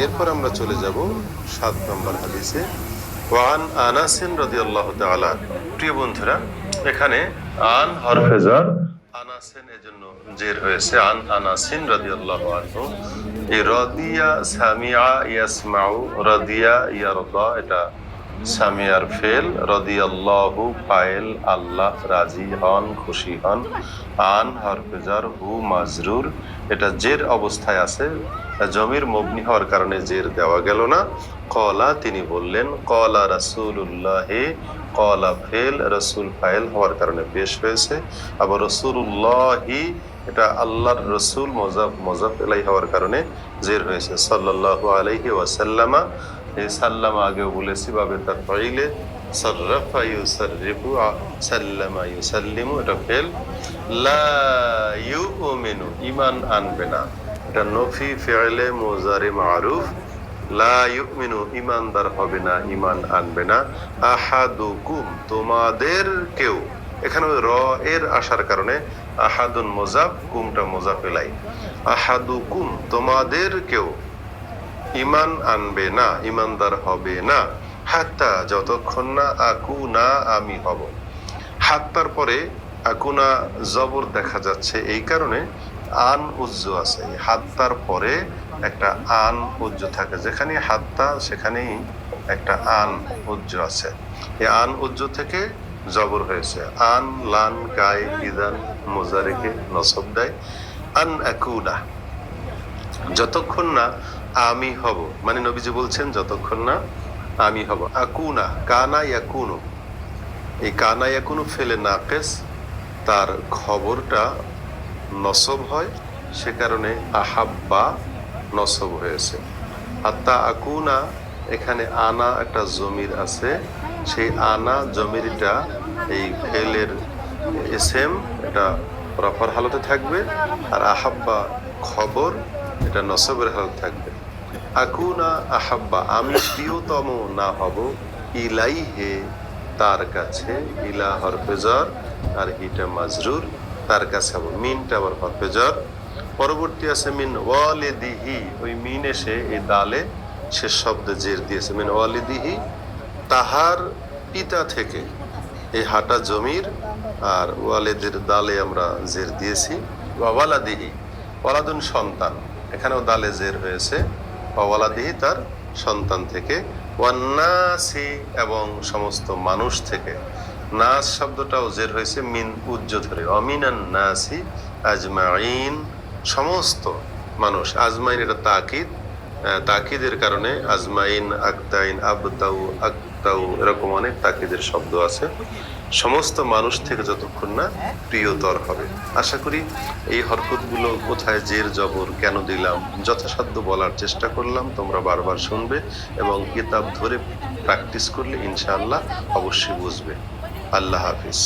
এরপর আমরা চলে যাব 7 নম্বর হাদিসে। ওয়ান আনাস রাদিয়াল্লাহু তাআলা। প্রিয় বন্ধুরা, এখানে আন হরফে জার, আনাসেন এজন্য জের হয়েছে। আন আনাসিন রাদিয়াল্লাহু আনহু। এই রাদিয়া সামিআ ইয়াসমাউ, রাদিয়া ইয়ারদা, এটা সামিয়ার ফেল, রাদিয়াল্লাহু ফাইল, আল্লাহ রাজি হন, খুশি হন। আন হরফে জার, হু মাজরুর, এটা জের অবস্থায় আছে, জমির মবনি হওয়ার কারণে জের দেওয়া গেল না। কলা, তিনি বললেন। কলা রাসূলুল্লাহ, কলা ফেল, রাসূল ফাইল হওয়ার কারণে পেশ হয়েছে। আবার রাসূলুল্লাহি, এটা আল্লাহর রসুল মুযাফ মুযাফ ইলাইহি হওয়ার কারণে জের হয়েছে। সাল্লাল্লাহু আলাইহি ওয়াসাল্লামা, এই সাল্লামা আগেও বলেছি বাবে তাফঈলে, সাররাফা ইউসাররিফু, সাল্লামা ইউসাল্লিমু, এটা ফেল। লা ইউমিনু, ঈমান আনবে না, এটা নফি ফি'লে মুজারি মারুফ। লা ইউমিনু, ঈমানদার হবে না, ঈমান আনবে না। আহাদুকুম, তোমাদের কেউ, এখানে র এর আসার কারণে আহাদুন মুযাফ, কুমটা মুযাফ ইলাইহি। আহাদুকুম, তোমাদের কেউ ঈমান আনবে না, ঈমানদার হবে না। হাত্তা, যতক্ষণ না, আকুনা, আমি হব। হাত্তার পরে আকুনা জবর দেখা যাচ্ছে, এই কারণে আন উজ্জ আছে। হাত্তার পরে একটা আন উজ্জ থাকে, যেখানে হাত্তা সেখানেই একটা আন উজ্জ আছে। এই আন উজ্জ থেকে জবর হয়েছে। আন লান কাই ইদান মুজারিকে নসব দেয়। আন আকুনা, যতক্ষণ না আমি হব, মানে নবীজি বলছেন যতক্ষণ না আমি হব। আকুনা, কানা ইয়াকুনু, এই কানা ইয়াকুনু ফেলে নাকেস, তার খবরটা নসব হয়, সে কারণে আহাব্বা নসব হয়েছে। আত্তা আকুনা, এখানে আনা একটা জমির আছে, সেই আনা জমিরটা এই ফেলের এসেম, এটা রফার হালতে থাকবে। আর আহাব্বা খবর, এটা নসবের হালত থাকবে। আকুনা আহাব্বা, আমি প্রিয়তম না হব, ইলাইহে, তার কাছে। ইলা হরফে জার আর হিটা মাজরুর, তার কাছে হব। মিনটা আবার হরফে জার। পরবর্তী আছে মিন ওয়ালিদিহি, ওই মিন এসে এই দালে শেষ শব্দে জের দিয়েছে। মিন ওয়ালিদিহি, তাহার পিতা থেকে, এই হাটা জমির, আর ওয়ালিদের দালে আমরা জের দিয়েছি। ওয়ালাদিহি, ওয়ালাদুন সন্তান, এখানেও দালে জের হয়েছে। ওয়ালাদিহি, তার সন্তান থেকে। ওয়ান্নাসি, এবং সমস্ত মানুষ থেকে। নাস শব্দটাও জের হয়েছে মিন উজ্জ ধরে। অমিনান নাসি আজমাইন, সমস্ত মানুষ। আজমাইন, এটা তাকিদ, তাকিদের কারণে আজমাইন, আকতাইন, আবতাউ, আকতাউ, এরকম অনেক তাকিদের শব্দ আছে। সমস্ত মানুষ থেকে যতক্ষণ না প্রিয়তর হবে। আশা করি এই হরকতগুলো কোথায় জের জবর কেন দিলাম যথাসাধ্য বলার চেষ্টা করলাম। তোমরা বারবার শুনবে এবং কিতাব ধরে প্র্যাকটিস করলে ইনশাআল্লাহ অবশ্যই বুঝবে। আল্লাহ হাফিজ।